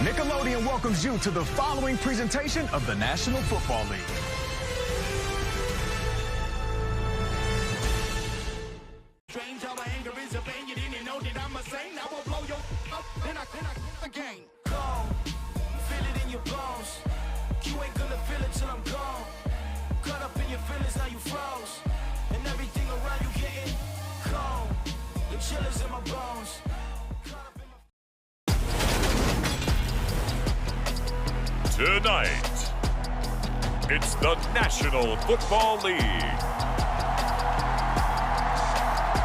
Nickelodeon welcomes you to the following presentation of the National Football League. Strange how my anger is a bang. You didn't know that I'm a saint. I will blow your up, then I again. Gone, feel it in your bones. You ain't gonna feel it till I'm gone. Caught up in your feelings, now you froze. And everything around you getting cold. The chillers in my bones. Tonight, it's the National Football League.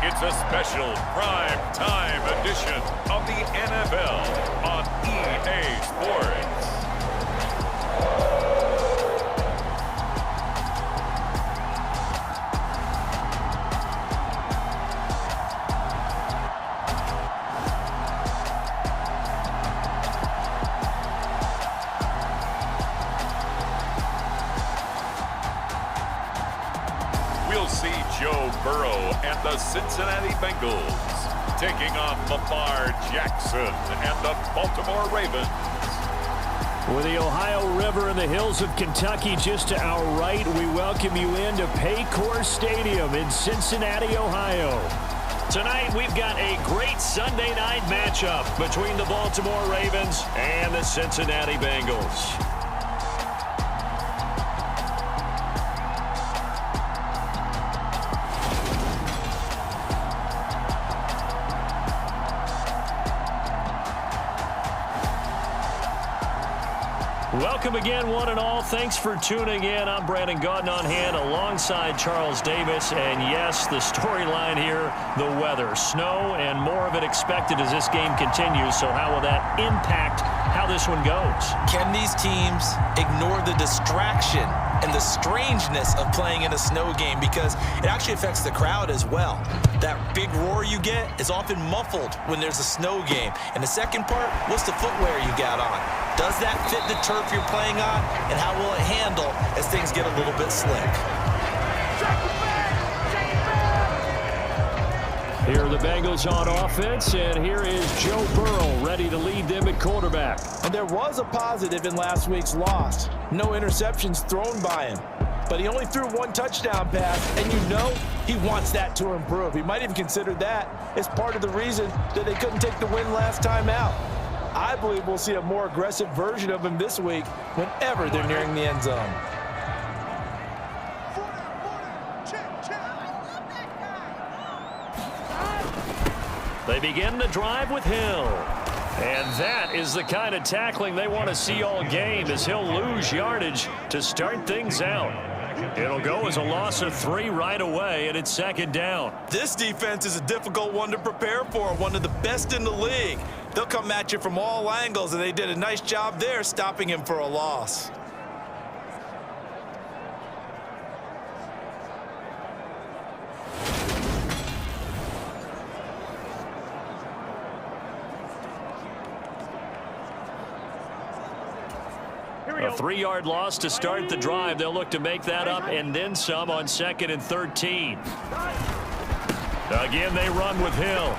It's a special prime time edition of the NFL on EA Sports. We'll see Joe Burrow and the Cincinnati Bengals taking on Lamar Jackson and the Baltimore Ravens. With the Ohio River and the hills of Kentucky just to our right, we welcome you into Paycor Stadium in Cincinnati, Ohio. Tonight, we've got a great Sunday night matchup between the Baltimore Ravens and the Cincinnati Bengals. Welcome again, one and all. Thanks for tuning in. I'm Brandon Gaudin on hand alongside Charles Davis. And yes, the storyline here, the weather. Snow and more of it expected as this game continues. So how will that impact how this one goes? Can these teams ignore the distraction and the strangeness of playing in a snow game? Because it actually affects the crowd as well. That big roar you get is often muffled when there's a snow game. And the second part, what's the footwear you got on? Does that fit the turf you're playing on? And how will it handle as things get a little bit slick? Here are the Bengals on offense, and here is Joe Burrow ready to lead them at quarterback. And there was a positive in last week's loss. No interceptions thrown by him. But he only threw one touchdown pass, and you know he wants that to improve. He might even consider that as part of the reason that they couldn't take the win last time out. I believe we'll see a more aggressive version of him this week whenever they're nearing the end zone. They begin the drive with Hill. And that is the kind of tackling they want to see all game as he'll lose yardage to start things out. It'll go as a loss of 3 right away, and it's second down. This defense is a difficult one to prepare for, one of the best in the league. They'll come at you from all angles, and they did a nice job there stopping him for a loss. A 3-yard loss to start the drive. They'll look to make that up and then some on 2nd and 13. Again, they run with Hill.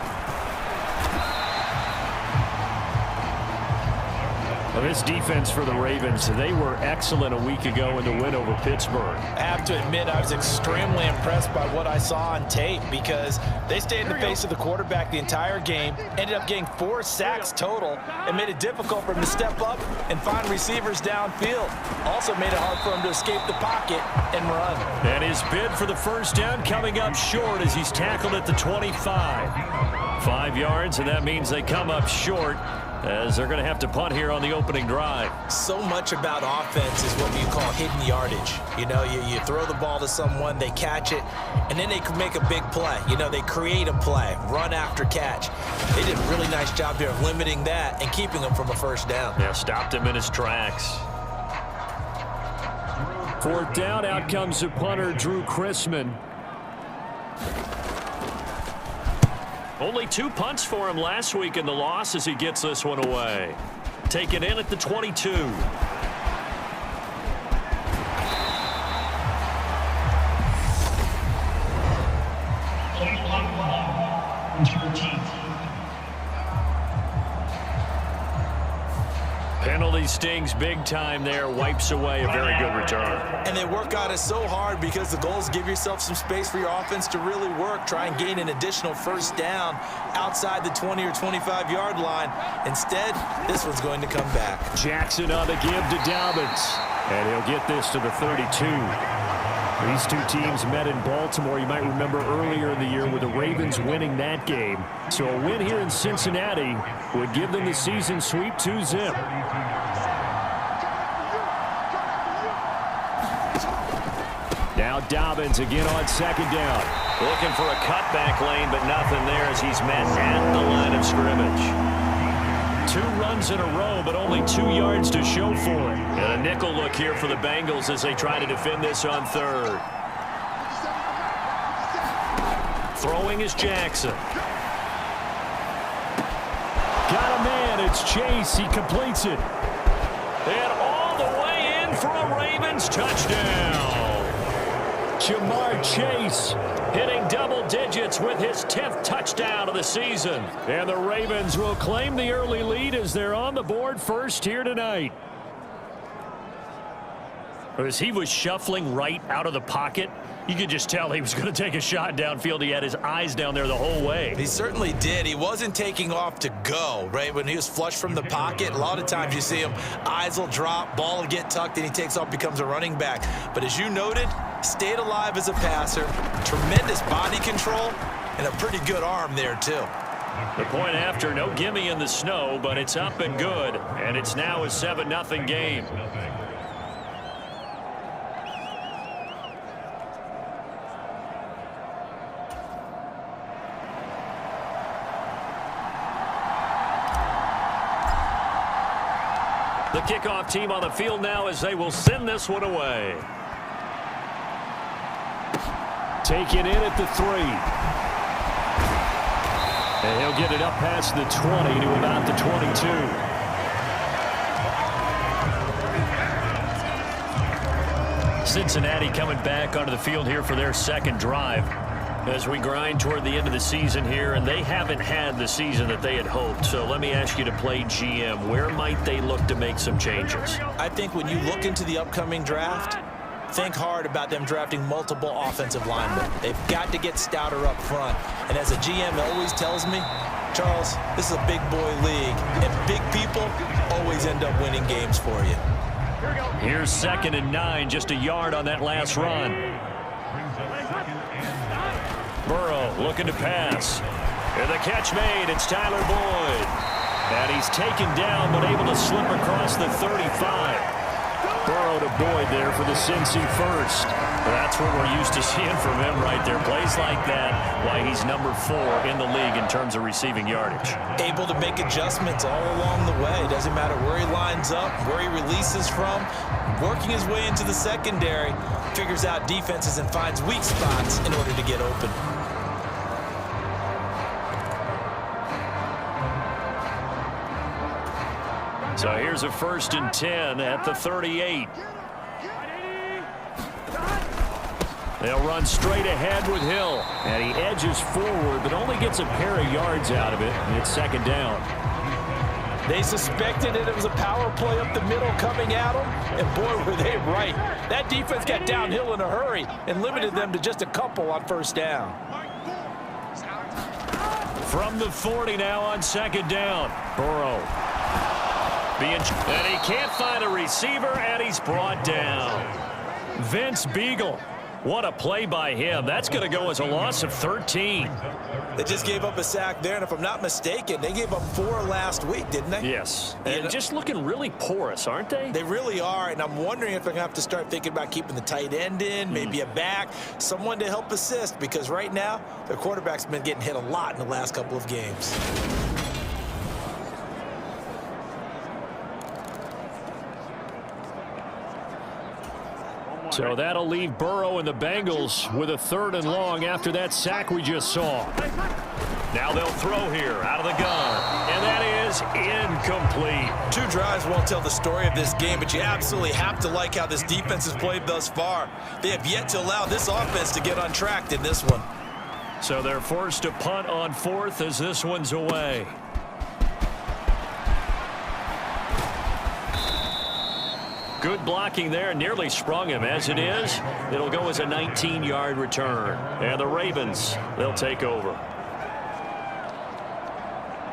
Well, this defense for the Ravens, they were excellent a week ago in the win over Pittsburgh. I have to admit, I was extremely impressed by what I saw on tape because they stayed in the face of the quarterback the entire game, ended up getting 4 sacks total, and made it difficult for him to step up and find receivers downfield. Also made it hard for him to escape the pocket and run. And his bid for the first down coming up short as he's tackled at the 25. 5 yards, and that means they come up short, as they're going to have to punt here on the opening drive. So much about offense is what you call hidden yardage. You know, you throw the ball to someone, they catch it, and then they can make a big play. You know, they create a play, run after catch. They did a really nice job here of limiting that and keeping him from a first down. Yeah, stopped him in his tracks. 4th down, out comes the punter, Drew Chrisman. Only 2 punts for him last week in the loss as he gets this one away. Taken in at the 22. Really stings big time there. Wipes away a very good return. And they work on it so hard because the goal is give yourself some space for your offense to really work. Try and gain an additional first down outside the 20 or 25-yard line. Instead, this one's going to come back. Jackson on the give to Dobbins. And he'll get this to the 32. These two teams met in Baltimore, you might remember, earlier in the year with the Ravens winning that game. So a win here in Cincinnati would give them the season sweep 2-zip. Now Dobbins again on second down. Looking for a cutback lane, but nothing there as he's met at the line of scrimmage. 2 runs in a row, but only 2 yards to show for it. And a nickel look here for the Bengals as they try to defend this on third. Throwing is Jackson. Got a man. It's Chase. He completes it. And all the way in for a Ravens touchdown. Jamar Chase hitting double digits with his 10th touchdown of the season. And the Ravens will claim the early lead as they're on the board first here tonight. As he was shuffling right out of the pocket, you could just tell he was going to take a shot downfield. He had his eyes down there the whole way. He certainly did. He wasn't taking off to go, right? When he was flush from the pocket, a lot of times you see him, eyes will drop, ball will get tucked, and he takes off, becomes a running back. But as you noted, stayed alive as a passer, tremendous body control, and a pretty good arm there, too. The point after, no gimme in the snow, but it's up and good, and it's now a 7-0 game. The kickoff team on the field now as they will send this one away. Taken in at the 3. And he'll get it up past the 20 to about the 22. Cincinnati coming back onto the field here for their second drive as we grind toward the end of the season here, and they haven't had the season that they had hoped. So let me ask you to play GM. Where might they look to make some changes? I think when you look into the upcoming draft, think hard about them drafting multiple offensive linemen. They've got to get stouter up front. And as a GM always tells me, Charles, this is a big boy league, and big people always end up winning games for you. Here's 2nd and 9, just a yard on that last run. Burrow looking to pass. And the catch made. It's Tyler Boyd. And he's taken down but able to slip across the 35. Burrow to Boyd there for the Cincy first. That's what we're used to seeing from him right there. Plays like that, why he's number 4 in the league in terms of receiving yardage. Able to make adjustments all along the way. Doesn't matter where he lines up, where he releases from. Working his way into the secondary. Figures out defenses and finds weak spots in order to get open. So here's a 1st and 10 at the 38. They'll run straight ahead with Hill. And he edges forward, but only gets a pair of yards out of it. And it's 2nd down. They suspected it was a power play up the middle coming at them. And boy, were they right. That defense got downhill in a hurry and limited them to just a couple on 1st down. From the 40 now on 2nd down. Burrow. And he can't find a receiver, and he's brought down. Vince Beagle. What a play by him. That's going to go as a loss of 13. They just gave up a sack there, and if I'm not mistaken, they gave up 4 last week, didn't they? Yes. And just looking really porous, aren't they? They really are, and I'm wondering if they're going to have to start thinking about keeping the tight end in, maybe a back, someone to help assist, because right now, their quarterback's been getting hit a lot in the last couple of games. So that'll leave Burrow and the Bengals with a 3rd and long after that sack we just saw. Now they'll throw here out of the gun. And that is incomplete. 2 drives won't tell the story of this game, but you absolutely have to like how this defense has played thus far. They have yet to allow this offense to get untracked in this one. So they're forced to punt on 4th as this one's away. Good blocking there, nearly sprung him. As it is, it'll go as a 19-yard return. And the Ravens, they'll take over.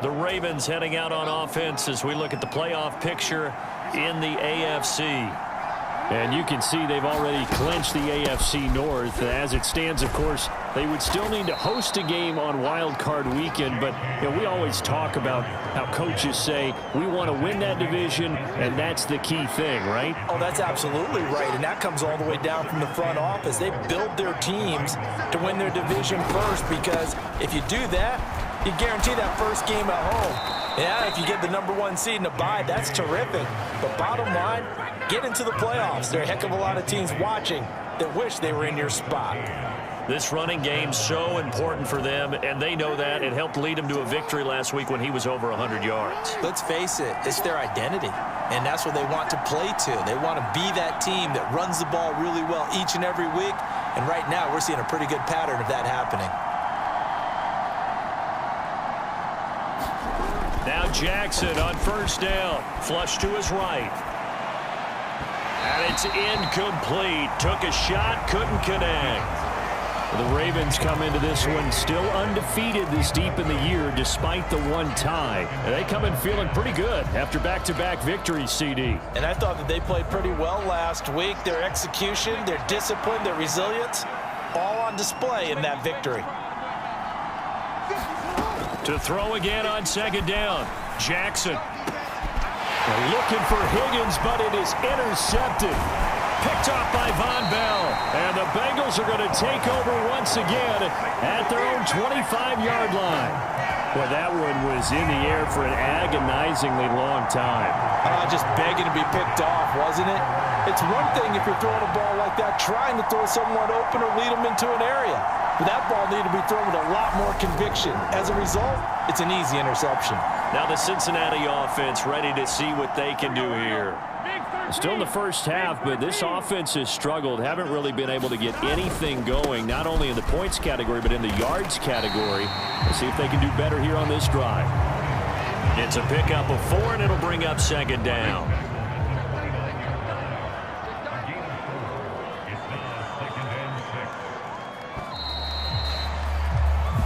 The Ravens heading out on offense as we look at the playoff picture in the AFC. And you can see they've already clinched the AFC North. As it stands, of course, they would still need to host a game on Wild Card Weekend. But we always talk about how coaches say we want to win that division, and that's the key thing, right? Oh, that's absolutely right. And that comes all the way down from the front office. They build their teams to win their division first, because if you do that, you guarantee that first game at home. Yeah, if you get the #1 seed and a bye, that's terrific. But bottom line, get into the playoffs. There are a heck of a lot of teams watching that wish they were in your spot. This running game's so important for them, and they know that. It helped lead them to a victory last week when he was over 100 yards. Let's face it, it's their identity, and that's what they want to play to. They want to be that team that runs the ball really well each and every week, and right now we're seeing a pretty good pattern of that happening. Now Jackson on first down. Flush to his right. And it's incomplete. Took a shot, couldn't connect. The Ravens come into this one still undefeated this deep in the year despite the one tie. And they come in feeling pretty good after back-to-back victories, CD. And I thought that they played pretty well last week. Their execution, their discipline, their resilience, all on display in that victory. To throw again on second down. Jackson. Looking for Higgins, but it is intercepted. Picked off by Von Bell. And the Bengals are going to take over once again at their own 25-yard line. Well, that one was in the air for an agonizingly long time. Just begging to be picked off, wasn't it? It's one thing if you're throwing a ball like that, trying to throw someone open or lead them into an area. But that ball needed to be thrown with a lot more conviction. As a result, it's an easy interception. Now the Cincinnati offense ready to see what they can do here. Still in the first half, but this offense has struggled. Haven't really been able to get anything going, not only in the points category, but in the yards category. Let's see if they can do better here on this drive. It's a pickup of 4, and it'll bring up second down.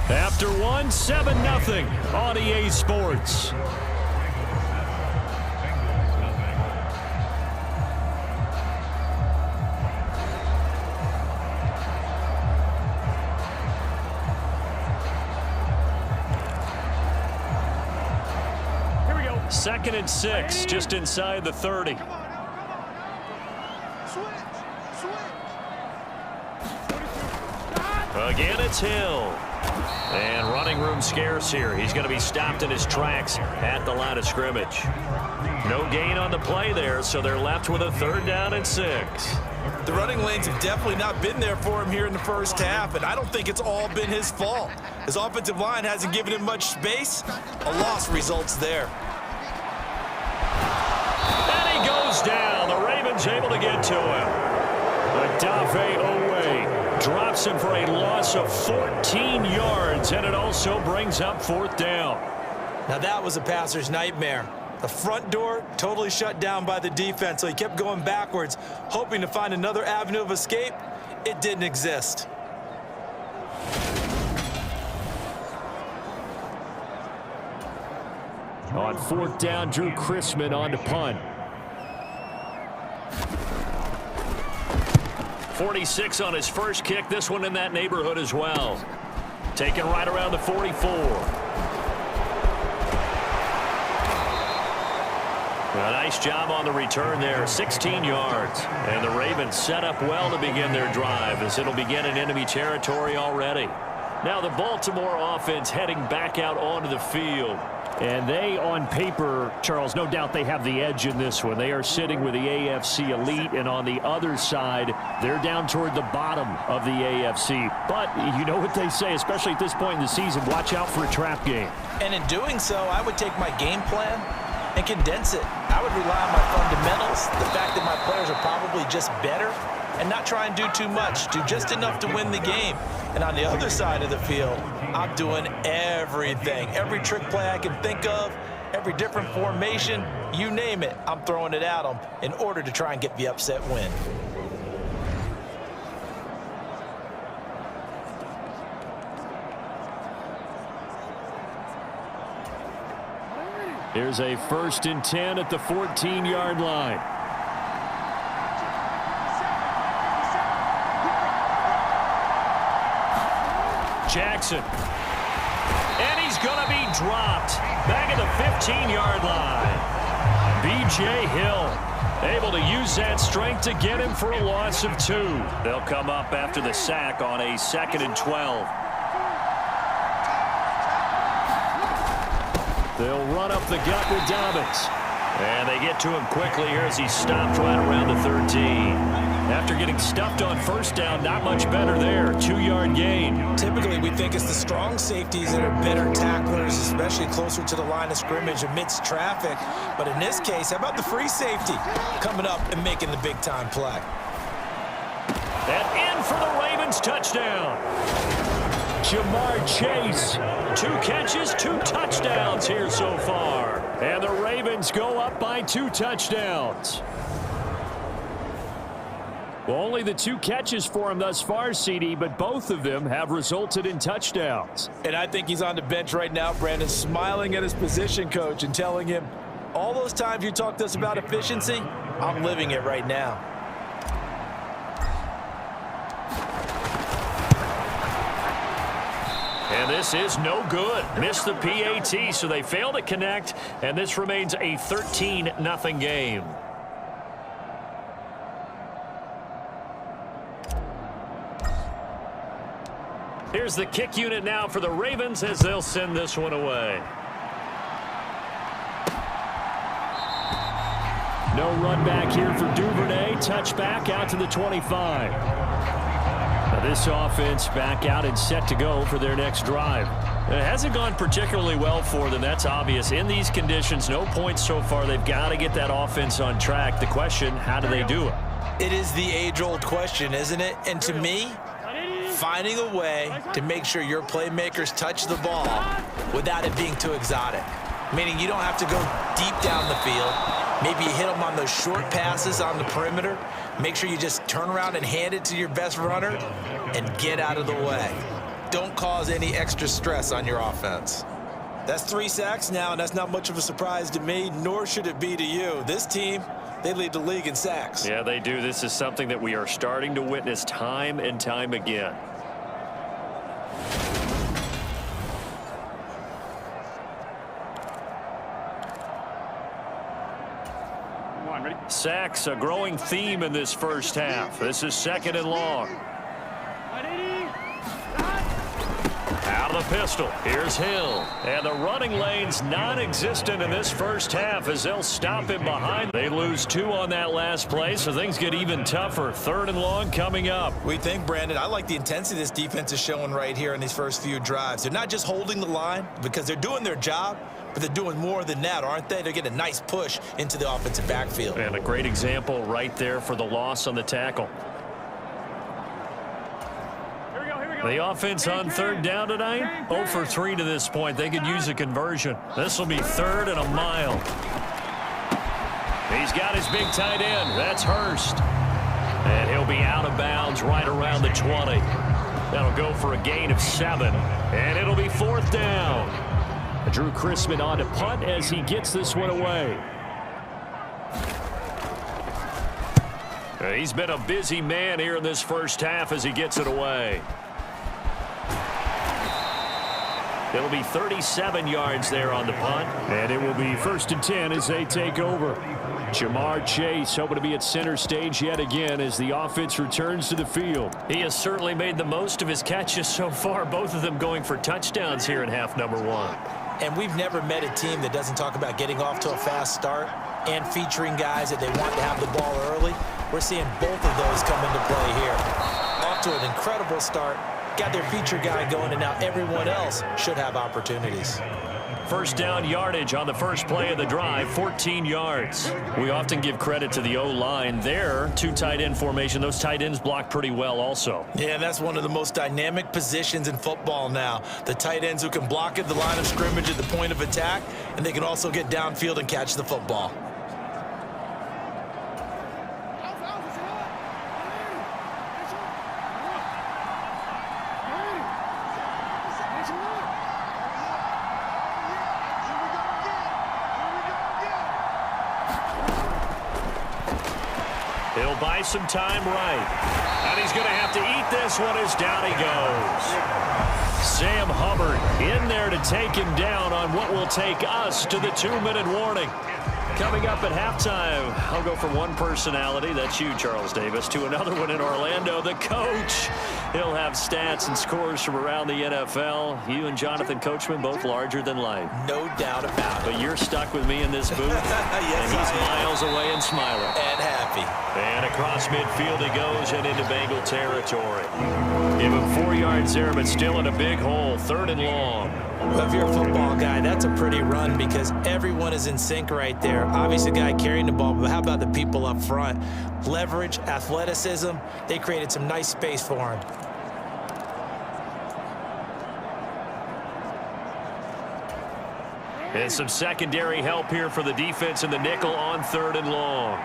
After one, 7-0 on EA Sports. Here we go. 2nd and 6, just inside the 30. Again, it's Hill. And running room scarce here. He's going to be stopped in his tracks at the line of scrimmage. No gain on the play there, so they're left with a 3rd down and 6. The running lanes have definitely not been there for him here in the first half, and I don't think it's all been his fault. His offensive line hasn't given him much space. A loss results there. And he goes down. The Ravens able to get to him. Adafe Owe drops him for a loss of 14 yards, and it also brings up 4th down. Now that was a passer's nightmare. The front door totally shut down by the defense, so he kept going backwards, hoping to find another avenue of escape. It didn't exist. On 4th down, Drew Chrisman on to punt. 46 on his first kick. This one in that neighborhood as well. Taken right around the 44. A nice job on the return there. 16 yards. And the Ravens set up well to begin their drive as it'll begin in enemy territory already. Now the Baltimore offense heading back out onto the field. And they, on paper, Charles, no doubt they have the edge in this one. They are sitting with the AFC elite, and on the other side, they're down toward the bottom of the AFC. But you know what they say, especially at this point in the season, watch out for a trap game. And in doing so, I would take my game plan and condense it. I would rely on my fundamentals, the fact that my players are probably just better, and not try and do too much, do just enough to win the game. And on the other side of the field, I'm doing everything. Every trick play I can think of, every different formation, you name it, I'm throwing it at them in order to try and get the upset win. Here's a 1st and 10 at the 14-yard line. Jackson. And he's going to be dropped. Back at the 15-yard line. B.J. Hill able to use that strength to get him for a loss of 2. They'll come up after the sack on a 2nd and 12. They'll run up the gut with Dobbins. And they get to him quickly here as he stopped right around the 13. After getting stuffed on 1st down, not much better there. 2-yard gain. Typically, we think it's the strong safeties that are better tacklers, especially closer to the line of scrimmage amidst traffic. But in this case, how about the free safety coming up and making the big-time play? And in for the Ravens touchdown. Jamar Chase, 2 catches, 2 touchdowns here so far. And the Ravens go up by 2 touchdowns. Well, only the 2 catches for him thus far, CD, but both of them have resulted in touchdowns. And I think he's on the bench right now, Brandon, smiling at his position coach and telling him, all those times you talked to us about efficiency, I'm living it right now. And this is no good. Missed the PAT, so they fail to connect, and this remains a 13-0 game. Here's the kick unit now for the Ravens as they'll send this one away. No run back here for Duvernay. Touchback out to the 25. Now this offense back out and set to go for their next drive. It hasn't gone particularly well for them. That's obvious. In these conditions, no points so far. They've got to get that offense on track. The question, how do they do it? It is the age-old question, isn't it? And to me, finding a way to make sure your playmakers touch the ball without it being too exotic. Meaning you don't have to go deep down the field. Maybe you hit them on those short passes on the perimeter. Make sure you just turn around and hand it to your best runner and get out of the way. Don't cause any extra stress on your offense. That's 3 sacks now, and that's not much of a surprise to me, nor should it be to you. This team, they lead the league in sacks. Yeah, they do. This is something that we are starting to witness time and time again. Sacks, a growing theme in this first half. This is 2nd and long. Out of the pistol. Here's Hill. And the running lane's non-existent in this first half as they'll stop him behind. They lose 2 on that last play, so things get even tougher. 3rd and long coming up. We think, Brandon, I like the intensity this defense is showing right here in these first few drives. They're not just holding the line because they're doing their job, but they're doing more than that, aren't they? They're getting a nice push into the offensive backfield. And a great example right there for the loss on the tackle. The offense on 3rd down tonight, 0 for 3 to this point. They could use a conversion. This will be 3rd and a mile. He's got his big tight end. That's Hurst. And he'll be out of bounds right around the 20. That'll go for a gain of 7. And it'll be 4th down. Drew Chrisman on to punt as he gets this one away. He's been a busy man here in this first half as he gets it away. It'll be 37 yards there on the punt. And it will be 1st and 10 as they take over. Jamar Chase hoping to be at center stage yet again as the offense returns to the field. He has certainly made the most of his catches so far, both of them going for touchdowns here in half number 1. And we've never met a team that doesn't talk about getting off to a fast start and featuring guys that they want to have the ball early. We're seeing both of those come into play here. Off to an incredible start. Got their feature guy going, and now everyone else should have opportunities. First down yardage on the first play of the drive, 14 yards. We often give credit to the O-line there. Two tight end formation. Those tight ends block pretty well also. Yeah, that's one of the most dynamic positions in football now. The tight ends who can block at the line of scrimmage at the point of attack, and they can also get downfield and catch the football. He'll buy some time right. And he's going to have to eat this one as down he goes. Sam Hubbard in there to take him down on what will take us to the 2-minute warning. Coming up at halftime, I'll go from one personality, that's you, Charles Davis, to another one in Orlando, the coach. He'll have stats and scores from around the NFL. You and Jonathan Coachman, both larger than life. No doubt about it. But you're stuck with me in this booth, yes, and he's miles away and smiling. And happy. And across midfield he goes and into Bengal territory. Give him 4 yards there, but still in a big hole, 3rd and long. Well, if you're a football guy, that's a pretty run because everyone is in sync right there. Obviously, a guy carrying the ball, but how about the people up front? Leverage, athleticism, they created some nice space for him. And some secondary help here for the defense in the nickel on 3rd and long.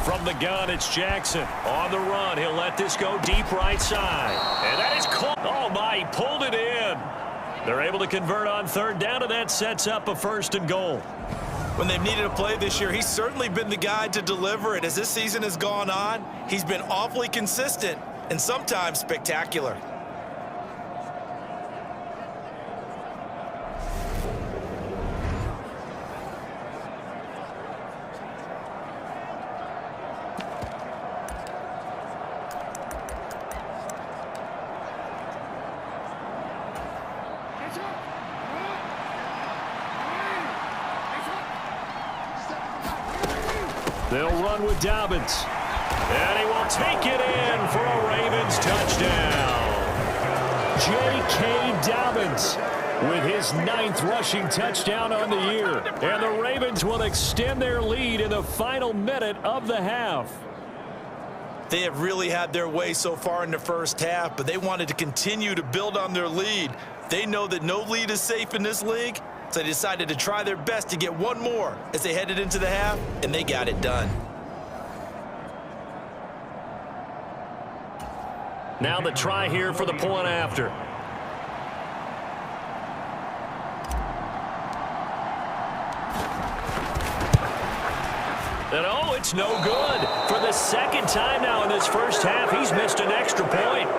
From the gun, it's Jackson. On the run, he'll let this go deep right side. And that is caught. Oh, my, he pulled it in. They're able to convert on 3rd down, and that sets up a 1st and goal. When they've needed a play this year, he's certainly been the guy to deliver it. As this season has gone on, he's been awfully consistent and sometimes spectacular. They'll run with Dobbins. And he will take it in for a Ravens touchdown. J.K. Dobbins with his 9th rushing touchdown on the year. And the Ravens will extend their lead in the final minute of the half. They have really had their way so far in the first half, but they wanted to continue to build on their lead. They know that no lead is safe in this league, so they decided to try their best to get one more as they headed into the half, and they got it done. Now the try here for the point after. And oh, it's no good. For the 2nd time now in this first half, he's missed an extra point.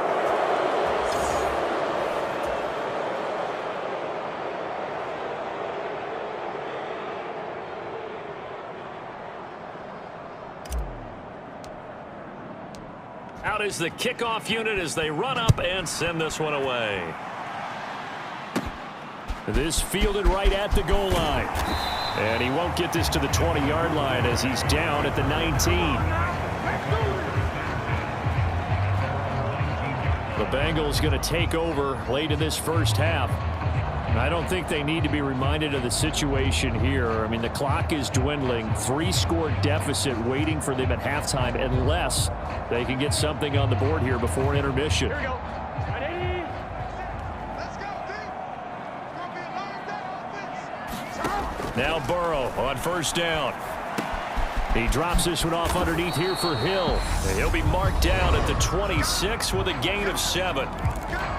Out is the kickoff unit as they run up and send this one away. This fielded right at the goal line. And he won't get this to the 20-yard line as he's down at the 19. The Bengals going to take over late in this first half. I don't think they need to be reminded of the situation here. I mean, the clock is dwindling. 3-score deficit waiting for them at halftime unless they can get something on the board here before intermission. Here we go. Ready? Let's go, team. It's gonna be a long day on this. Now Burrow on 1st down. He drops this one off underneath here for Hill. And he'll be marked down at the 26 with a gain of 7.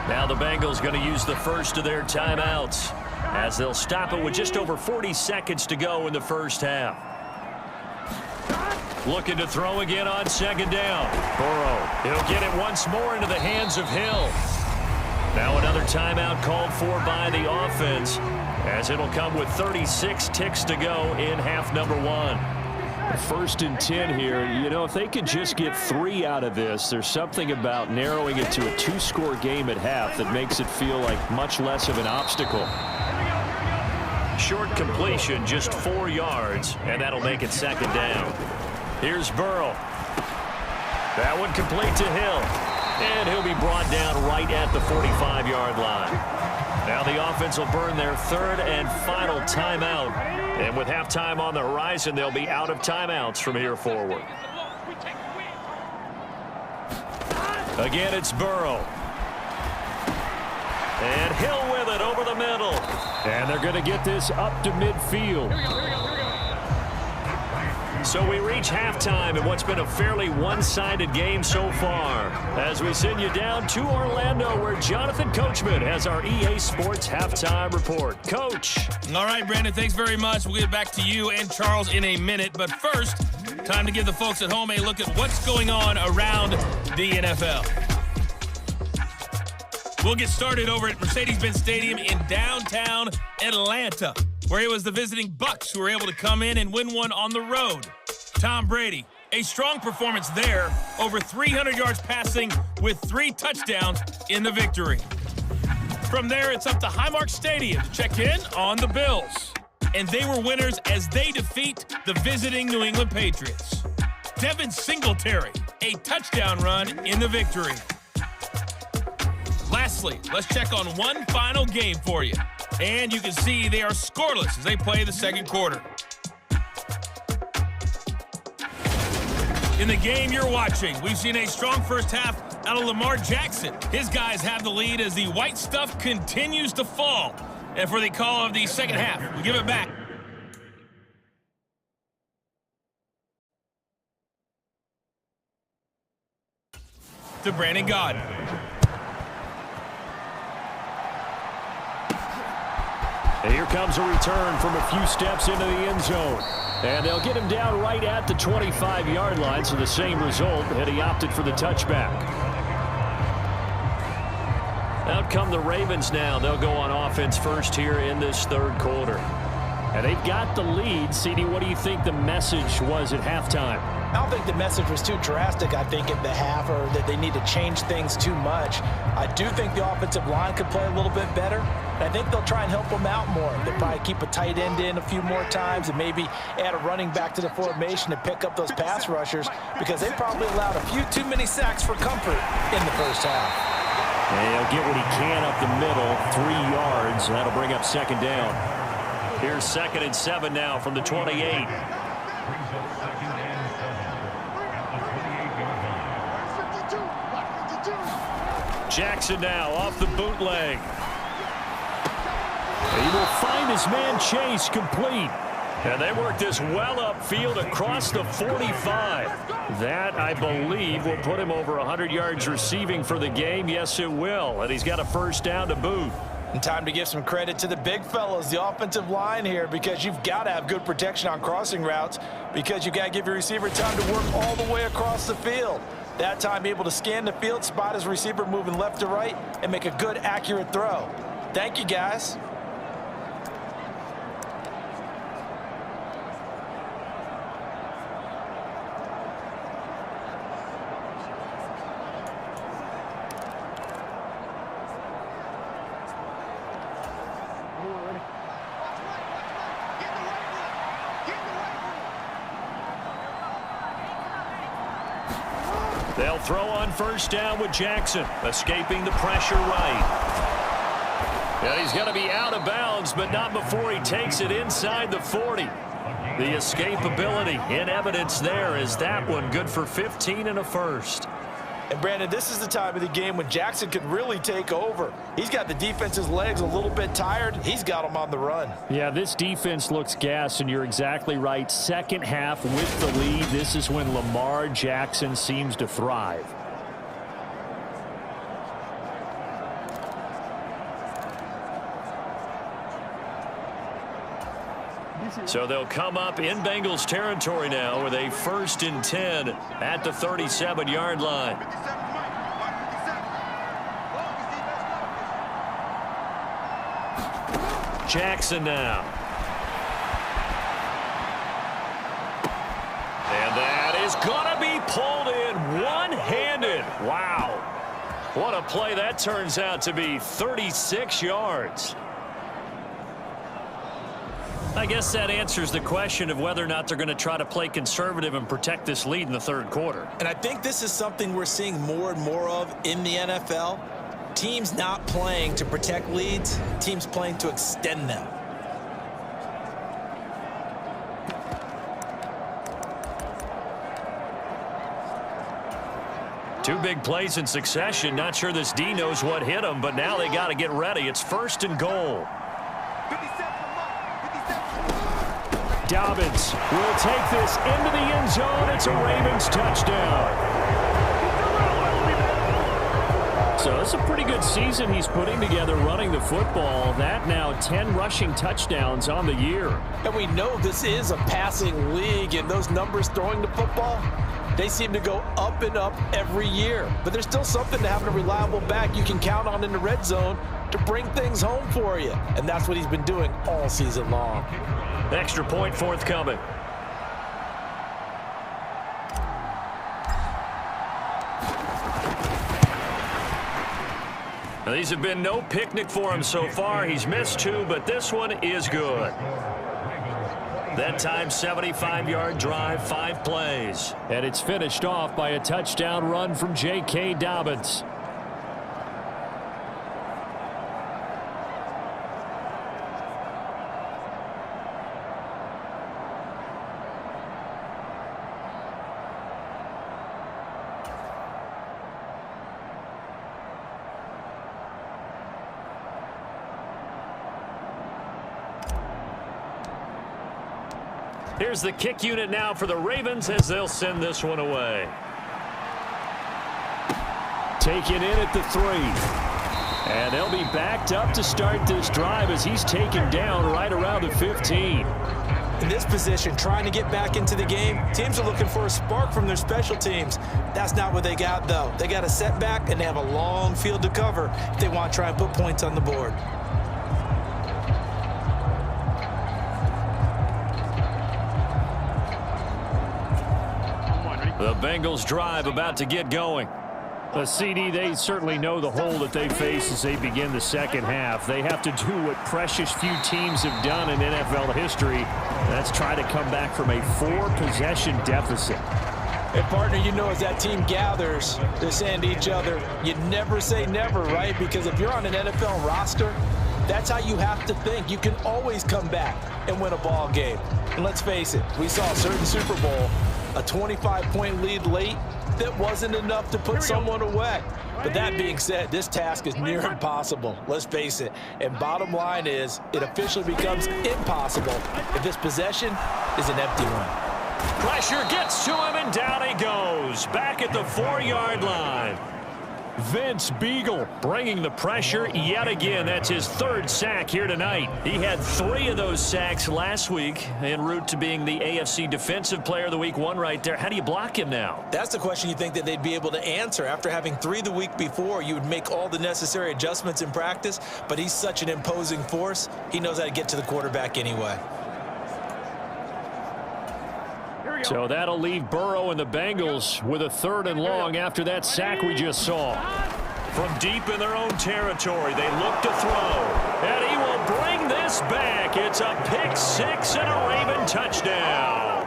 Now the Bengals going to use the first of their timeouts as they'll stop it with just over 40 seconds to go in the first half. Looking to throw again on 2nd down. Burrow, he'll get it once more into the hands of Hill. Now another timeout called for by the offense as it'll come with 36 ticks to go in half number 1. 1st and 10 here. You know, if they could just get 3 out of this, there's something about narrowing it to a 2-score game at half that makes it feel like much less of an obstacle. Short completion, just 4 yards, and that'll make it 2nd down. Here's Burrow. That one complete to Hill. And he'll be brought down right at the 45-yard line. Now the offense will burn their third and final timeout. And with halftime on the horizon, they'll be out of timeouts from here forward. Again, it's Burrow. And Hill with it over the middle. And they're going to get this up to midfield. So we reach halftime in what's been a fairly one-sided game so far. As we send you down to Orlando, where Jonathan Coachman has our EA Sports halftime report. Coach. All right, Brandon, thanks very much. We'll get back to you and Charles in a minute. But first, time to give the folks at home a look at what's going on around the NFL. We'll get started over at Mercedes-Benz Stadium in downtown Atlanta, where it was the visiting Bucs who were able to come in and win one on the road. Tom Brady, a strong performance there, over 300 yards passing with 3 touchdowns in the victory. From there, it's up to Highmark Stadium to check in on the Bills. And they were winners as they defeat the visiting New England Patriots. Devin Singletary, a touchdown run in the victory. Lastly, let's check on one final game for you. And you can see they are scoreless as they play the second quarter. In the game you're watching, we've seen a strong first half out of Lamar Jackson. His guys have the lead as the white stuff continues to fall. And for the call of the second half, we give it back to Brandon Gaudin. And here comes a return from a few steps into the end zone. And they'll get him down right at the 25-yard line, so the same result, and he opted for the touchback. Out come the Ravens now. They'll go on offense first here in this third quarter. And they've got the lead. CD, what do you think the message was at halftime? I don't think the message was too drastic, I think, at the half, or that they need to change things too much. I do think the offensive line could play a little bit better. And I think they'll try and help them out more. They'll probably keep a tight end in a few more times and maybe add a running back to the formation to pick up those pass rushers, because they probably allowed a few too many sacks for comfort in the first half. And he'll get what he can up the middle, 3 yards. That'll bring up second down. Here's 2nd and 7 now from the 28. Jackson now off the bootleg. He will find his man Chase complete. And they work this well upfield across the 45. That, I believe, will put him over 100 yards receiving for the game. Yes, it will. And he's got a first down to boot. And time to give some credit to the big fellas, the offensive line here, because you've got to have good protection on crossing routes, because you've got to give your receiver time to work all the way across the field. That time able to scan the field, spot his receiver moving left to right, and make a good, accurate throw. Thank you, guys. They'll throw on first down with Jackson, escaping the pressure right. And he's going to be out of bounds, but not before he takes it inside the 40. The escapability in evidence there is that one good for 15 and a first. And, Brandon, this is the time of the game when Jackson can really take over. He's got the defense's legs a little bit tired. He's got them on the run. Yeah, this defense looks gassed, and you're exactly right. Second half with the lead, this is when Lamar Jackson seems to thrive. So they'll come up in Bengals territory now with a 1st and 10 at the 37-yard line. Jackson now. And that is going to be pulled in one-handed. Wow. What a play that turns out to be, 36 yards. I guess that answers the question of whether or not they're going to try to play conservative and protect this lead in the third quarter. And I think this is something we're seeing more and more of in the NFL. Teams not playing to protect leads, teams playing to extend them. Two big plays in succession. Not sure this D knows what hit him, but now they got to get ready. It's 1st and goal. Dobbins will take this into the end zone. It's a Ravens touchdown. So it's a pretty good season he's putting together running the football. That now 10 rushing touchdowns on the year. And we know this is a passing league, and those numbers throwing the football, they seem to go up and up every year. But there's still something to having a reliable back you can count on in the red zone to bring things home for you. And that's what he's been doing all season long. Extra point forthcoming. Now, these have been no picnic for him so far. He's missed 2, but this one is good. That time, 75-yard drive, 5 plays. And it's finished off by a touchdown run from J.K. Dobbins. Here's the kick unit now for the Ravens as they'll send this one away. Taken in at the 3. And they'll be backed up to start this drive as he's taken down right around the 15. In this position, trying to get back into the game, teams are looking for a spark from their special teams. That's not what they got, though. They got a setback, and they have a long field to cover if they want to try and put points on the board. The Bengals drive about to get going. The CD, they certainly know the hole that they face as they begin the second half. They have to do what precious few teams have done in NFL history. That's try to come back from a 4-possession deficit. Hey, partner, you know as that team gathers, they're saying to each other, you never say never, right? Because if you're on an NFL roster, that's how you have to think. You can always come back and win a ball game. And let's face it, we saw a certain Super Bowl, a 25-point lead late, that wasn't enough to put someone away. But that being said, this task is near impossible. Let's face it. And bottom line is, it officially becomes impossible if this possession is an empty one. Pressure gets to him, and down he goes. Back at the 4-yard line. Vince Beagle bringing the pressure yet again. That's his 3rd sack here tonight. He had 3 of those sacks last week en route to being the AFC Defensive Player of the Week 1 right there. How do you block him now? That's the question you think that they'd be able to answer. After having 3 the week before, you would make all the necessary adjustments in practice, but he's such an imposing force, he knows how to get to the quarterback anyway. So that'll leave Burrow and the Bengals with a 3rd and long after that sack we just saw. From deep in their own territory, they look to throw. And he will bring this back. It's a pick-6 and a Raven touchdown.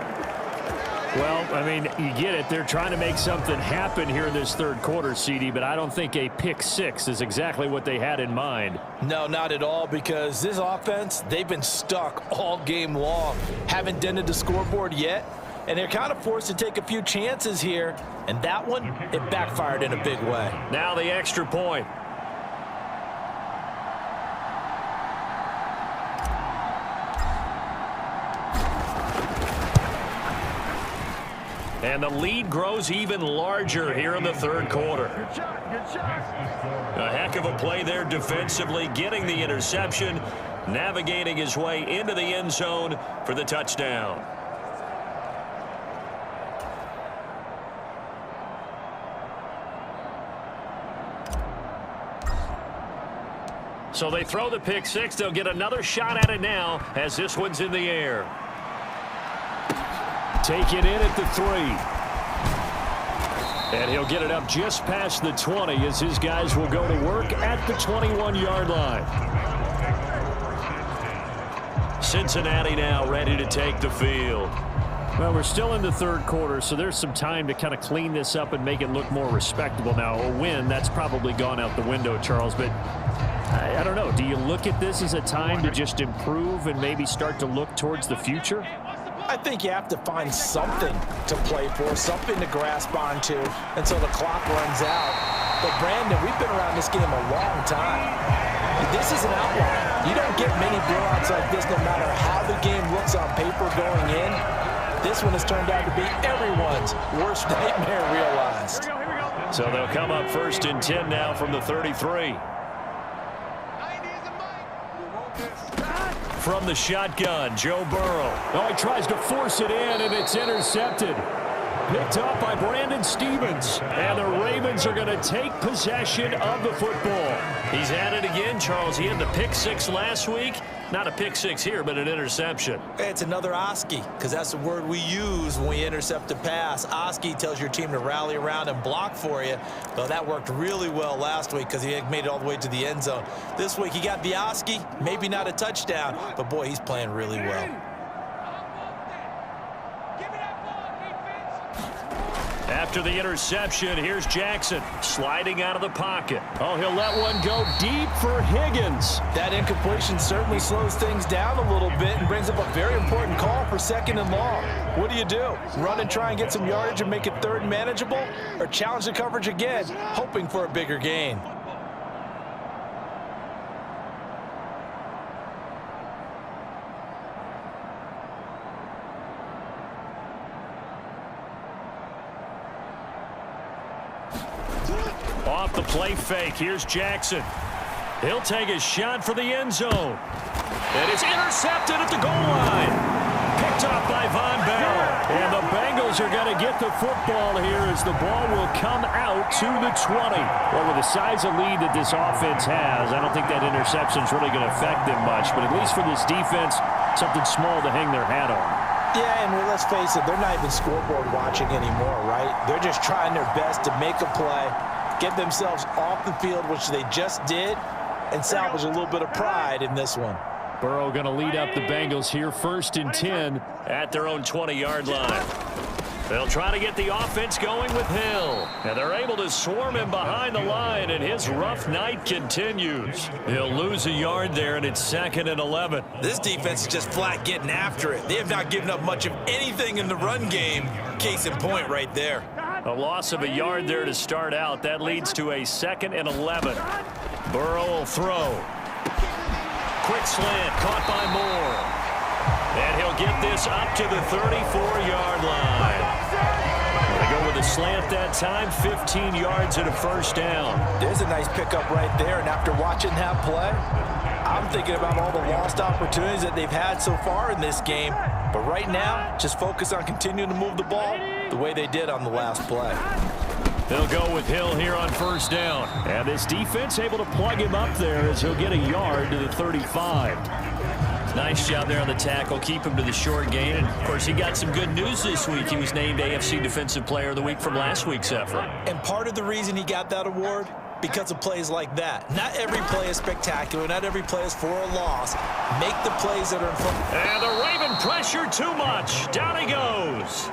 Well, I mean, you get it. They're trying to make something happen here in this 3rd quarter, CD, but I don't think a pick-6 is exactly what they had in mind. No, not at all, because this offense, they've been stuck all game long. Haven't dented the scoreboard yet. And they're kind of forced to take a few chances here. And that one, it backfired in a big way. Now the extra point. And the lead grows even larger here in the 3rd quarter. A heck of a play there defensively, getting the interception, navigating his way into the end zone for the touchdown. So they throw the pick-6. They'll get another shot at it now as this one's in the air. Taken in at the 3. And he'll get it up just past the 20 as his guys will go to work at the 21-yard line. Cincinnati now ready to take the field. Well, we're still in the third quarter, so there's some time to kind of clean this up and make it look more respectable. Now, a win, that's probably gone out the window, Charles, but I don't know. Do you look at this as a time to just improve and maybe start to look towards the future? I think you have to find something to play for, something to grasp onto until the clock runs out. But, Brandon, we've been around this game a long time. This is an outlier. You don't get many blowouts like this no matter how the game looks on paper going in. This one has turned out to be everyone's worst nightmare realized. So they'll come up 1st and 10 now from the 33. From the shotgun, Joe Burrow. Oh, he tries to force it in, and it's intercepted. Picked up by Brandon Stevens. And the Ravens are going to take possession of the football. He's at it again, Charles. He had the pick 6 last week. Not a pick 6 here, but an interception. It's another Oski, because that's the word we use when we intercept a pass. Oski tells your team to rally around and block for you. Well, that worked really well last week because he made it all the way to the end zone. This week he got the Oski, maybe not a touchdown, but boy, he's playing really well. After the interception, here's Jackson sliding out of the pocket. Oh, he'll let one go deep for Higgins. That incompletion certainly slows things down a little bit and brings up a very important call for 2nd and long. What do? Run and try and get some yardage and make it 3rd and manageable? Or challenge the coverage again, hoping for a bigger gain? Off the play fake, here's Jackson. He'll take a shot for the end zone. And it's intercepted at the goal line. Picked up by Von Bell. And the Bengals are going to get the football here as the ball will come out to the 20. Well, with the size of lead that this offense has, I don't think that interception is really going to affect them much. But at least for this defense, something small to hang their hat on. Yeah, and let's face it, they're not even scoreboard watching anymore, right? They're just trying their best to make a play, get themselves off the field, which they just did, and salvage a little bit of pride in this one. Burrow going to lead up the Bengals here, 1st and 10 at their own 20-yard line. They'll try to get the offense going with Hill. And they're able to swarm him behind the line, and his rough night continues. He'll lose a yard there, and it's 2nd and 11. This defense is just flat getting after it. They have not given up much of anything in the run game. Case in point right there. A loss of a yard there to start out. That leads to a 2nd and 11. Burrow will throw. Quick slant, caught by Moore. And he'll get this up to the 34-yard line. They go with a slant that time, 15 yards and a 1st down. There's a nice pickup right there, and after watching that play, I'm thinking about all the lost opportunities that they've had so far in this game. But right now, just focus on continuing to move the ball the way they did on the last play. They'll go with Hill here on 1st down. And this defense able to plug him up there as he'll get a yard to the 35. Nice job there on the tackle. Keep him to the short gain. And, of course, he got some good news this week. He was named AFC Defensive Player of the Week from last week's effort. And part of the reason he got that award, because of plays like that. Not every play is spectacular. Not every play is for a loss. Make the plays that are in front. And the Raven pressure too much. Down he goes.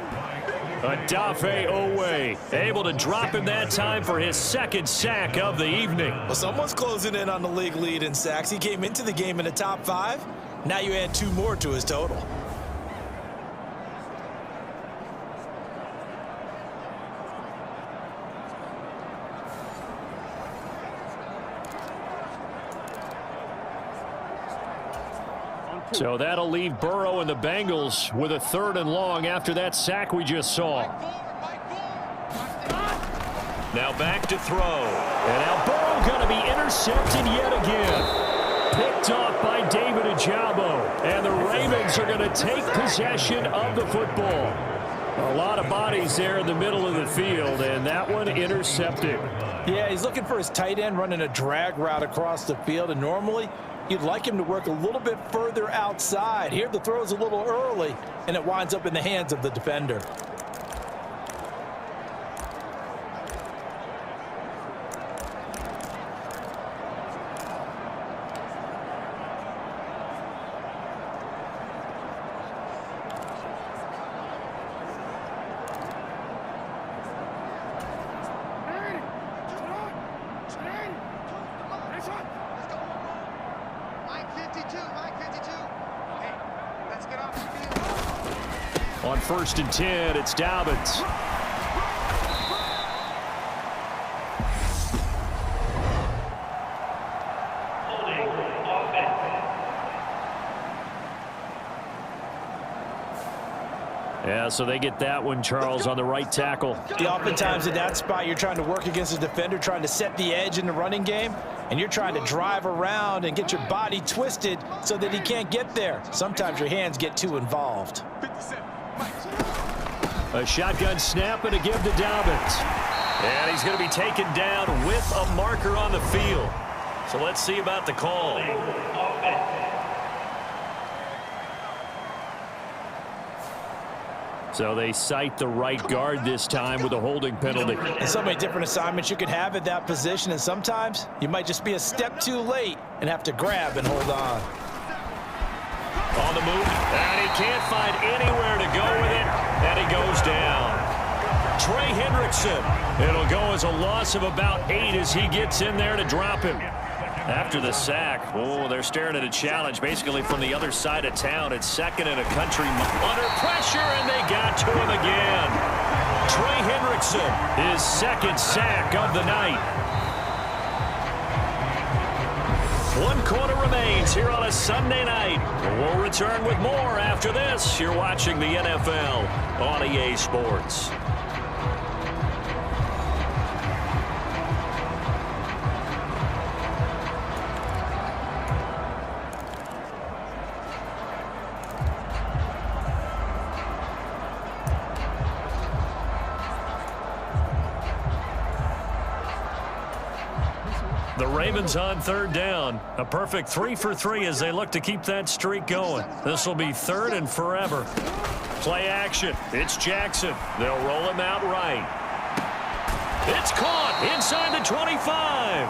Adafe Owe able to drop him that time for his 2nd sack of the evening. Well, someone's closing in on the league lead in sacks. He came into the game in the top 5. Now you add 2 more to his total. So that'll leave Burrow and the Bengals with a 3rd and long after that sack we just saw. Now back to throw. And now Burrow going to be intercepted yet again. Picked off by David Ojabo. And the Ravens are going to take possession of the football. A lot of bodies there in the middle of the field, and that one intercepted. Yeah, he's looking for his tight end running a drag route across the field, and normally you'd like him to work a little bit further outside. Here the throw's a little early, and it winds up in the hands of the defender. On 1st and 10, it's Dobbins. Yeah, so they get that one, Charles, on the right tackle. The oftentimes in that spot, you're trying to work against a defender, trying to set the edge in the running game, and you're trying to drive around and get your body twisted so that he can't get there. Sometimes your hands get too involved. A shotgun snap and a give to Dobbins. And he's going to be taken down with a marker on the field. So let's see about the call. So they cite the right guard this time with a holding penalty. And so many different assignments you could have at that position, and sometimes you might just be a step too late and have to grab and hold on. On the move, and he can't find anywhere to go with it, and he goes down. Trey Hendrickson. It'll go as a loss of about 8 as he gets in there to drop him. After the sack, oh, they're staring at a challenge basically from the other side of town. It's 2nd and a country. Under pressure, and they got to him again. Trey Hendrickson, his 2nd sack of the night. 1 quarter remains here on a Sunday night. We'll return with more after this. You're watching the NFL on EA Sports. The Ravens on 3rd down. A perfect 3 for 3 as they look to keep that streak going. This will be 3rd and forever. Play action. It's Jackson. They'll roll him out right. It's caught inside the 25.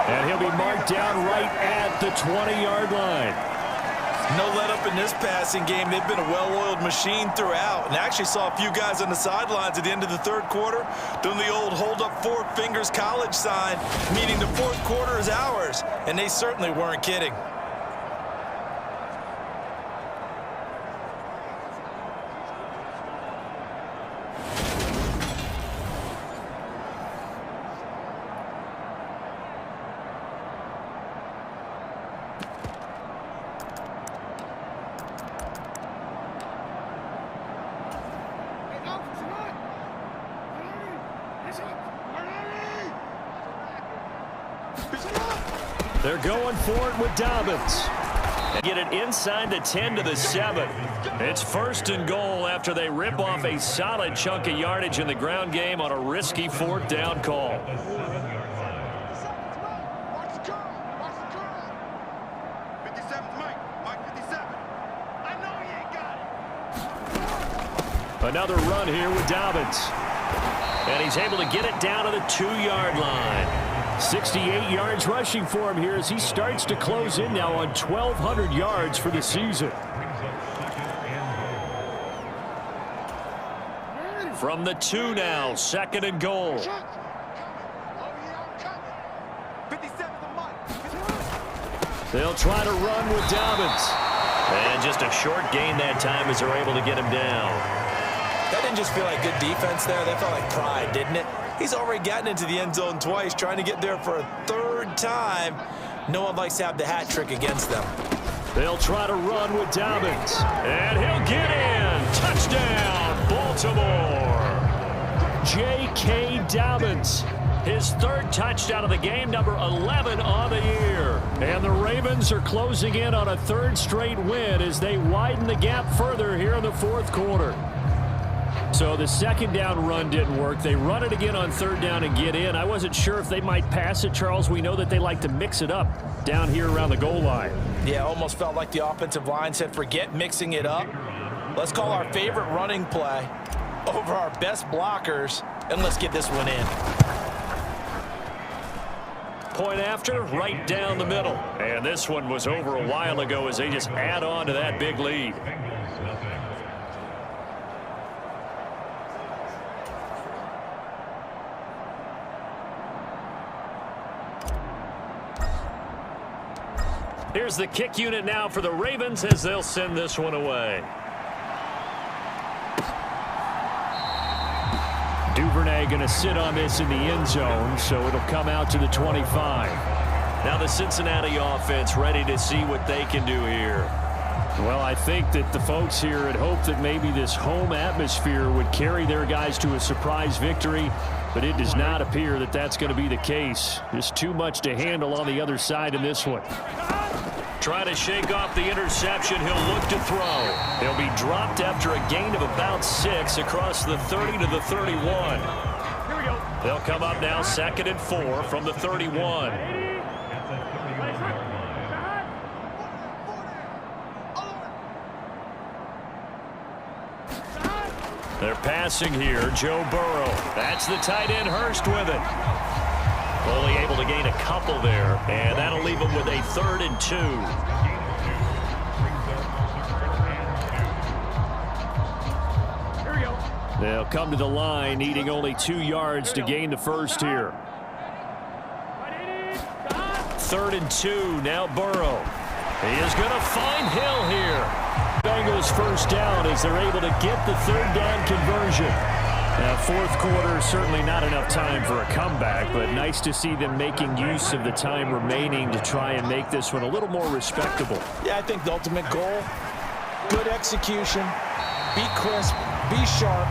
And he'll be marked down right at the 20-yard line. No let up in this passing game. They've been a well-oiled machine throughout. And I actually saw a few guys on the sidelines at the end of the 3rd quarter doing the old hold up 4 fingers college sign, meaning the 4th quarter is ours. And they certainly weren't kidding. They're going for it with Dobbins. Get it inside the 10 to the 7. It's 1st and goal after they rip off a solid chunk of yardage in the ground game on a risky 4th down call. Another run here with Dobbins. And he's able to get it down to the 2-yard line. 68 yards rushing for him here as he starts to close in now on 1,200 yards for the season. From the 2 now, 2nd and goal. They'll try to run with Dobbins. And just a short gain that time as they're able to get him down. That didn't just feel like good defense there. That felt like pride, didn't it? He's already gotten into the end zone twice, trying to get there for a 3rd time. No one likes to have the hat trick against them. They'll try to run with Dobbins. And he'll get in. Touchdown, Baltimore. J.K. Dobbins. His 3rd touchdown of the game, number 11 on the year. And the Ravens are closing in on a 3rd straight win as they widen the gap further here in the 4th quarter. So the 2nd down run didn't work. They run it again on 3rd down and get in. I wasn't sure if they might pass it, Charles. We know that they like to mix it up down here around the goal line. Yeah, almost felt like the offensive line said, forget mixing it up. Let's call our favorite running play over our best blockers, and let's get this one in. Point after, right down the middle. And this one was over a while ago as they just add on to that big lead. Here's the kick unit now for the Ravens as they'll send this one away. Duvernay going to sit on this in the end zone, so it'll come out to the 25. Now the Cincinnati offense ready to see what they can do here. Well, I think that the folks here had hoped that maybe this home atmosphere would carry their guys to a surprise victory, but it does not appear that that's going to be the case. There's too much to handle on the other side in this one. Trying to shake off the interception. He'll look to throw. He'll be dropped after a gain of about 6 across the 30 to the 31. They'll come up now 2nd and 4 from the 31. They're passing here. Joe Burrow. That's the tight end, Hurst, with it. Only able to gain a couple there, and that'll leave them with a 3rd and 2. They'll come to the line, needing only 2 yards to gain the first here. 3rd and 2, now Burrow. He is going to find Hill here. Bengals first down as they're able to get the 3rd down conversion. Now, 4th quarter, certainly not enough time for a comeback, but nice to see them making use of the time remaining to try and make this one a little more respectable. Yeah, I think the ultimate goal, good execution, be crisp, be sharp,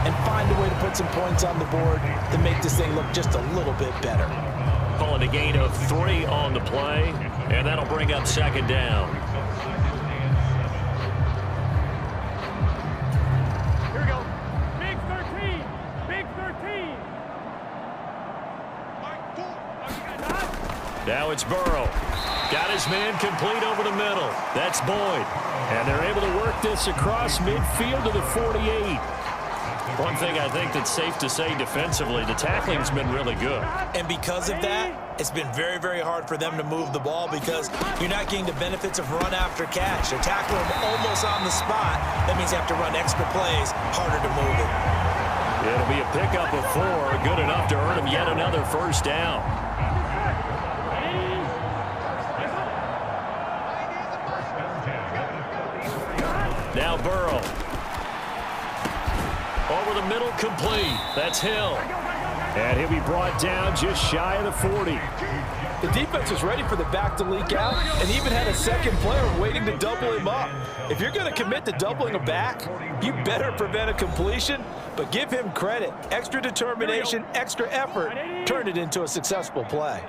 and find a way to put some points on the board to make this thing look just a little bit better. Calling a gain of 3 on the play, and that'll bring up 2nd down. Here we go. Big 13. Big 13. Now it's Burrow. Got his man complete over the middle. That's Boyd. And they're able to work this across midfield to the 48. One thing I think that's safe to say defensively, the tackling's been really good. And because of that, it's been very, very hard for them to move the ball because you're not getting the benefits of run after catch. They're tackling them almost on the spot. That means you have to run extra plays, harder to move it. It'll be a pickup of 4, good enough to earn him yet another first down. Now Burrow. Over the middle, complete. That's Hill. And he'll be brought down just shy of the 40. The defense was ready for the back to leak out and even had a second player waiting to double him up. If you're going to commit to doubling a back, you better prevent a completion, but give him credit. Extra determination, extra effort, turned it into a successful play.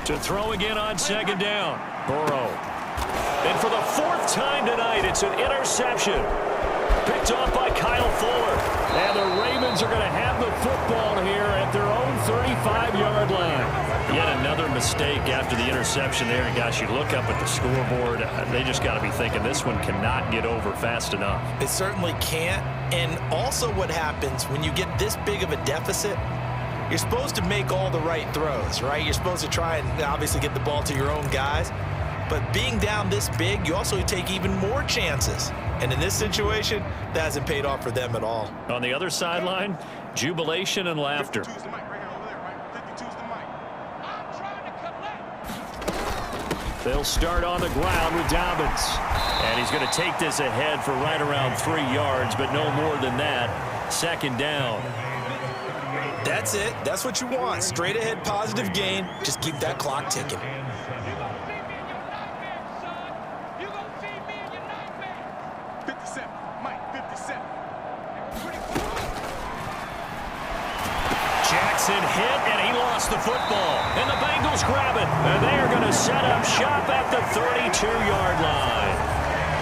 To throw again on 2nd down. Burrow. And for the 4th time tonight, it's an interception. Picked off by Kyle Fuller. And the Ravens are going to have the football here at their own 35-yard line. Yet another mistake after the interception there. And gosh, you look up at the scoreboard, they just got to be thinking this one cannot get over fast enough. It certainly can't. And also what happens when you get this big of a deficit, you're supposed to make all the right throws, right? You're supposed to try and obviously get the ball to your own guys. But being down this big, you also take even more chances. And in this situation, that hasn't paid off for them at all. On the other sideline, jubilation and laughter. They'll start on the ground with Dobbins. And he's going to take this ahead for right around 3 yards, but no more than that. 2nd down. That's it. That's what you want. Straight ahead positive gain. Just keep that clock ticking. Jackson hit, and he lost the football. And the Bengals grab it. And they are going to set up shop at the 32-yard line.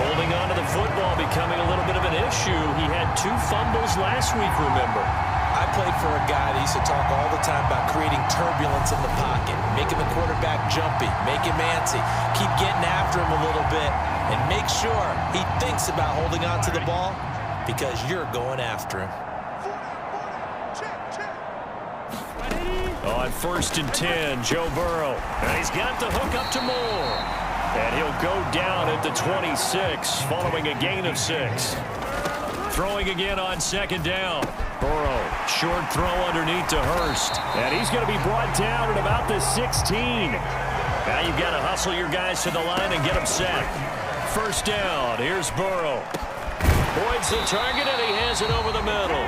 Holding on to the football becoming a little bit of an issue. He had 2 fumbles last week, remember. I played for a guy that used to talk all the time about creating turbulence in the pocket, making the quarterback jumpy, make him antsy, keep getting after him a little bit, and make sure he thinks about holding on to the ball because you're going after him. On 1st and 10, Joe Burrow. And he's got the hook up to Moore. And he'll go down at the 26 following a gain of 6. Throwing again on 2nd down. Burrow, short throw underneath to Hurst. And he's going to be brought down at about the 16. Now you've got to hustle your guys to the line and get them set. 1st down. Here's Burrow. Boyd's the target, and he has it over the middle.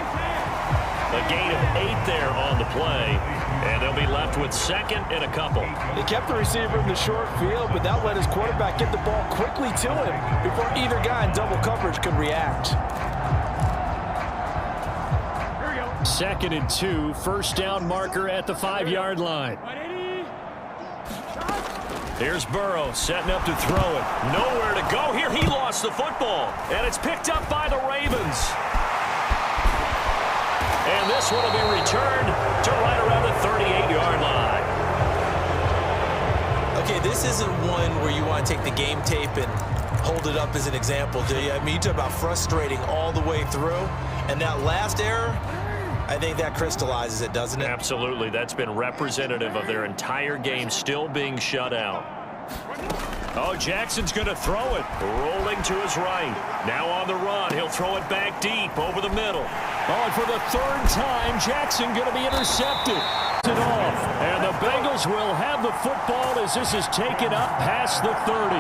A gain of 8 there on the play, and they'll be left with second and a couple. They kept the receiver in the short field, but that let his quarterback get the ball quickly to him before either guy in double coverage could react. 2nd and 2, first down marker at the 5-yard line. Here's Burrow setting up to throw it. Nowhere to go here. He lost the football, and it's picked up by the Ravens. And this one will be returned to right around the 38-yard line. Okay, this isn't one where you want to take the game tape and hold it up as an example, do you? I mean, you talk about frustrating all the way through, and that last error, I think that crystallizes it, doesn't it? Absolutely. That's been representative of their entire game still being shut out. Oh, Jackson's going to throw it. Rolling to his right. Now on the run. He'll throw it back deep over the middle. Oh, and for the 3rd time, Jackson going to be intercepted. It off. And the Bengals will have the football as this is taken up past the 30.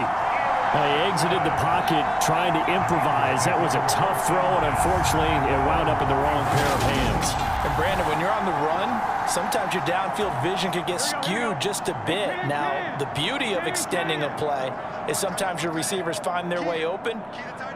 He exited the pocket trying to improvise. That was a tough throw, and unfortunately, it wound up in the wrong pair of hands. And Brandon, when you're on the run, sometimes your downfield vision could get skewed just a bit. Now, the beauty of extending a play is sometimes your receivers find their way open,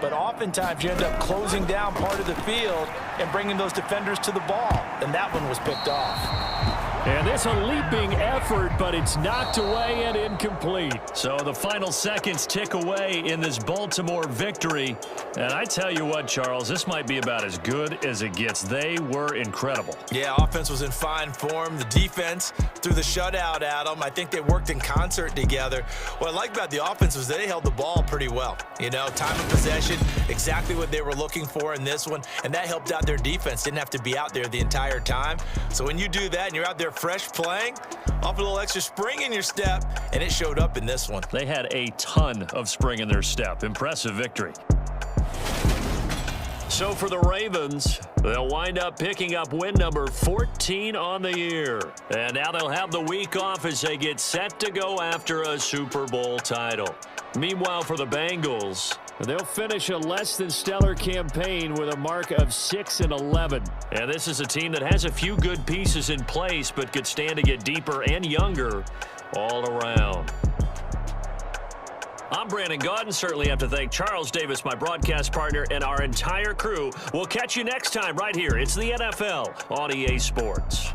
but oftentimes you end up closing down part of the field and bringing those defenders to the ball, and that one was picked off. And it's a leaping effort, but it's knocked away and incomplete. So the final seconds tick away in this Baltimore victory. And I tell you what, Charles, this might be about as good as it gets. They were incredible. Yeah, offense was in fine form. The defense threw the shutout at them. I think they worked in concert together. What I like about the offense was they held the ball pretty well. You know, time of possession, exactly what they were looking for in this one. And that helped out their defense. Didn't have to be out there the entire time. So when you do that and you're out there fresh playing, off a little extra spring in your step, and it showed up in this one. They had a ton of spring in their step. Impressive victory. So for the Ravens, they'll wind up picking up win number 14 on the year. And now they'll have the week off as they get set to go after a Super Bowl title. Meanwhile, for the Bengals, they'll finish a less than stellar campaign with a mark of 6-11. And this is a team that has a few good pieces in place, but could stand to get deeper and younger all around. I'm Brandon Gaudin. Certainly have to thank Charles Davis, my broadcast partner, and our entire crew. We'll catch you next time right here. It's the NFL on EA Sports.